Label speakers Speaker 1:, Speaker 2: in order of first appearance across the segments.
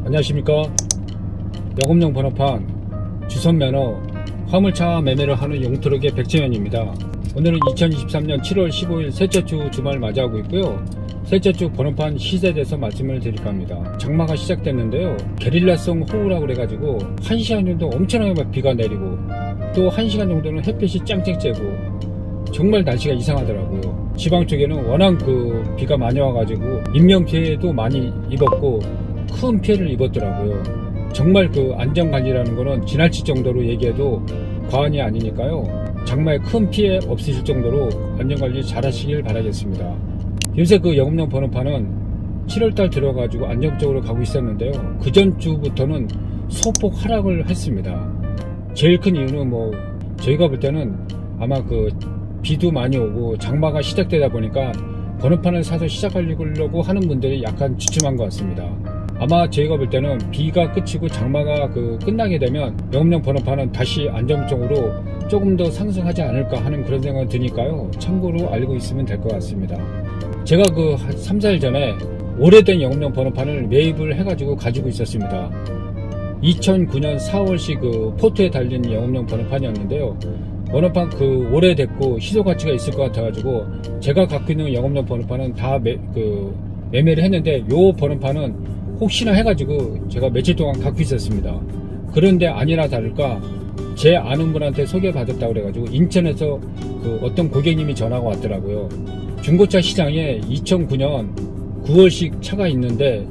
Speaker 1: 안녕하십니까. 영업용 번호판, 주선면허, 화물차 매매를 하는 용트럭의 백재현입니다. 오늘은 2023년 7월 15일 셋째 주 주말 맞이하고 있고요. 셋째 주 번호판 시세에 대해서 말씀을 드릴까 합니다. 장마가 시작됐는데요. 게릴라성 호우라고 그래가지고 1시간 정도 엄청나게 비가 내리고 또 1시간 정도는 햇빛이 짱짱 쬐고 정말 날씨가 이상하더라고요. 지방 쪽에는 워낙 비가 많이 와가지고 인명피해도 많이 입었고 큰 피해를 입었더라고요. 정말 안전관리라는 거는 지나칠 정도로 얘기해도 과언이 아니니까요. 장마에 큰 피해 없으실 정도로 안전관리 잘 하시길 바라겠습니다. 요새 영업용 번호판은 7월달 들어가지고 안정적으로 가고 있었는데요. 그 전 주부터는 소폭 하락을 했습니다. 제일 큰 이유는 저희가 볼 때는 아마 비도 많이 오고 장마가 시작되다 보니까 번호판을 사서 시작하려고 하는 분들이 약간 주춤한 것 같습니다. 아마 저희가 볼 때는 비가 그치고 장마가 끝나게 되면 영업용 번호판은 다시 안정적으로 조금 더 상승하지 않을까 하는 그런 생각이 드니까요. 참고로 알고 있으면 될 것 같습니다. 제가 3, 4일 전에 오래된 영업용 번호판을 매입을 해가지고 가지고 있었습니다. 2009년 4월식 포트에 달린 영업용 번호판이었는데요. 번호판 오래됐고 희소가치가 있을 것 같아가지고 제가 갖고 있는 영업용 번호판은 다 매매를 했는데 요 번호판은 혹시나 해가지고 제가 며칠 동안 갖고 있었습니다. 그런데 아니나 다를까 제 아는 분한테 소개받았다고 그래가지고 인천에서 어떤 고객님이 전화가 왔더라고요. 중고차 시장에 2009년 9월식 차가 있는데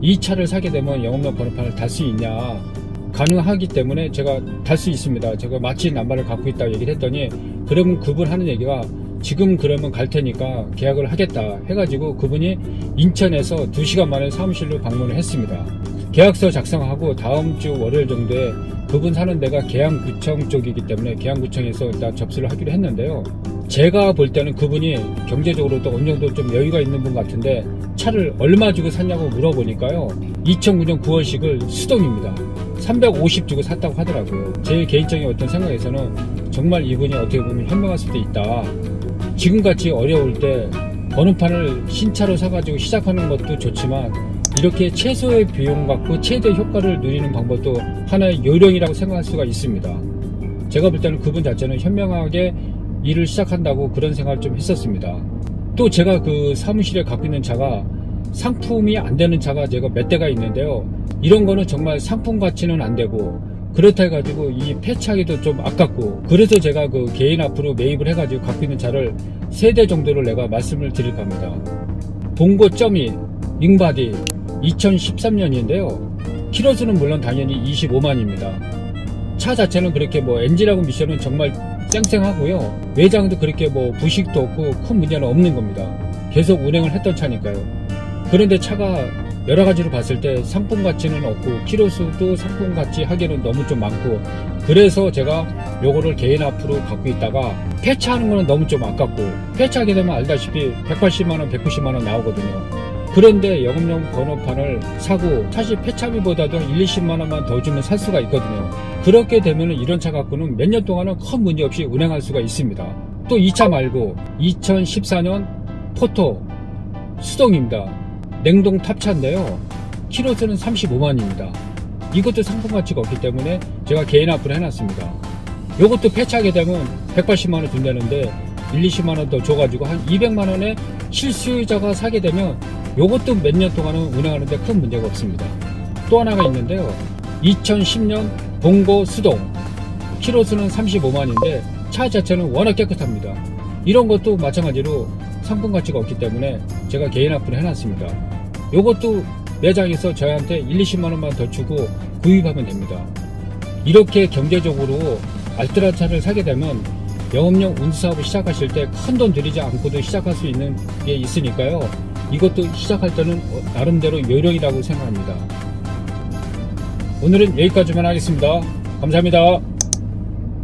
Speaker 1: 이 차를 사게 되면 영업용 번호판을 달 수 있냐. 가능하기 때문에 제가 달 수 있습니다. 제가 마치 남발을 갖고 있다고 얘기를 했더니 그러면 그분 하는 얘기가 지금 그러면 갈 테니까 계약을 하겠다 해가지고 그분이 인천에서 2시간 만에 사무실로 방문을 했습니다. 계약서 작성하고 다음 주 월요일 정도에 그분 사는 데가 계양구청 쪽이기 때문에 계양구청에서 일단 접수를 하기로 했는데요. 제가 볼 때는 그분이 경제적으로도 어느 정도 좀 여유가 있는 분 같은데 차를 얼마 주고 샀냐고 물어보니까요. 2009년 9월식을 수동입니다. 350 주고 샀다고 하더라고요. 제 개인적인 어떤 생각에서는 정말 이분이 어떻게 보면 현명할 수도 있다. 지금같이 어려울 때 번호판을 신차로 사가지고 시작하는 것도 좋지만 이렇게 최소의 비용 갖고 최대 효과를 누리는 방법도 하나의 요령이라고 생각할 수가 있습니다. 제가 볼 때는 그분 자체는 현명하게 일을 시작한다고 그런 생각을 좀 했었습니다. 또 제가 사무실에 갖고 있는 차가 상품이 안 되는 차가 제가 몇 대가 있는데요. 이런 거는 정말 상품 가치는 안 되고 그렇다 해가지고 이 폐차하기도 좀 아깝고 그래서 제가 개인 앞으로 매입을 해가지고 갖고 있는 차를 3대 정도를 내가 말씀을 드릴까 합니다. 봉고 점이 윙바디 2013년인데요. 키로수는 물론 당연히 25만입니다. 차 자체는 그렇게 엔진하고 미션은 정말 쌩쌩하고요. 외장도 그렇게 부식도 없고 큰 문제는 없는 겁니다. 계속 운행을 했던 차니까요. 그런데 차가 여러가지로 봤을 때 상품 가치는 없고 키로수도 상품 가치 하기에는 너무 좀 많고 그래서 제가 요거를 개인 앞으로 갖고 있다가 폐차하는 거는 너무 좀 아깝고 폐차하게 되면 알다시피 180만원 190만원 나오거든요. 그런데 영업용 번호판을 사고 사실 폐차비보다도 1, 20만원만 더 주면 살 수가 있거든요. 그렇게 되면 이런 차 갖고는 몇 년 동안은 큰 문제 없이 운행할 수가 있습니다. 또 이 차 말고 2014년 포토 수동입니다. 냉동 탑차인데요. 키로수는 35만입니다. 이것도 상품 가치가 없기 때문에 제가 개인 앞으로 해놨습니다. 이것도 폐차하게 되면 180만원 준다는데 1, 20만원 더 줘가지고 한 200만원에 실수요자가 사게 되면 이것도 몇 년 동안은 운행하는데 큰 문제가 없습니다. 또 하나가 있는데요. 2010년 봉고 수동 키로수는 35만인데 차 자체는 워낙 깨끗합니다. 이런 것도 마찬가지로 상품 가치가 없기 때문에 제가 개인 앞으로 해놨습니다. 요것도 매장에서 저희한테 1, 20만원만 더 주고 구입하면 됩니다. 이렇게 경제적으로 알뜰한 차를 사게 되면 영업용 운수사업을 시작하실 때 큰 돈 들이지 않고도 시작할 수 있는 게 있으니까요. 이것도 시작할 때는 나름대로 요령이라고 생각합니다. 오늘은 여기까지만 하겠습니다. 감사합니다.